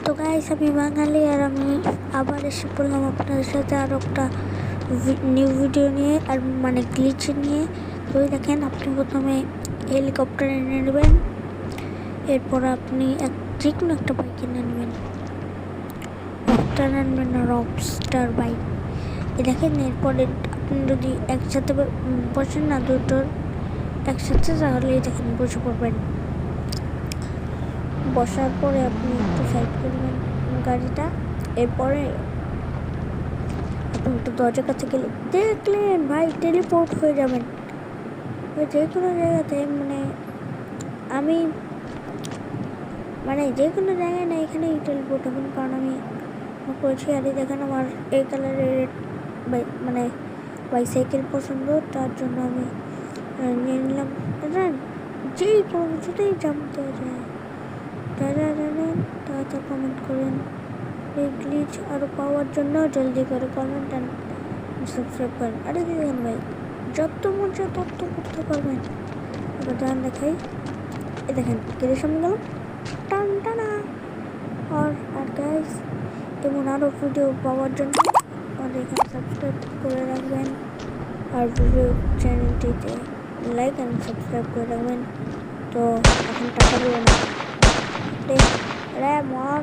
তো গাইস আমি বাঙালি আর আমি আবার এসে পড়লাম আপনাদের সাথে আর একটা নিউ ভিডিও নিয়ে আর মানে গ্লিচ নিয়ে। তো দেখেন আপনি প্রথমে হেলিকপ্টার এনে নেবেন, এরপর আপনি যে কোনো একটা বাইক কিনে নেবেন, রকস্টার আনবেন না রকস্টার বাইক। দেখেন এরপরে আপনি যদি একসাথে বসেন না দুটোর একসাথে, তাহলে দেখেন বসে পড়বেন। বসার পরে আপনি একটু সাইড করবেন গাড়িটা, এরপরে আপনি একটু দরজার কাছে গেলে দেখলেন ভাই টেলিপোর্ট হয়ে যাবেন যে কোনো জায়গাতে। আমি যে কোনো জায়গায় না এখানেই টেলিপোর্ট হবেন, কারণ আমি করেছি। আর দেখেন আমার এই কালারের বাইসাইকেল পছন্দ, তার জন্য আমি নিয়ে নিলাম। যেই কোনো কিছুতেই জাম্প দেওয়া যায়। যারা জানেন তারা কমেন্ট করেন। এই গ্লিচ আরও পাওয়ার জন্য জলদি করে কমেন্ট অ্যান্ড সাবস্ক্রাইব করেন। আরে দেখেন ভাই যত মজা তত করতে পারবেন। এবার যান দেখাই, এ দেখেন গেটের সামনে গেলাম টান টানা। আর গাইস এমন আরও ভিডিও পাওয়ার জন্য আমাদের এখানে সাবস্ক্রাইব করে রাখবেন, আর ভিডিও চ্যানেলটিতে লাইক অ্যান্ড সাবস্ক্রাইব করে রাখবেন। তো এখন টাকা দেবেন রে মর।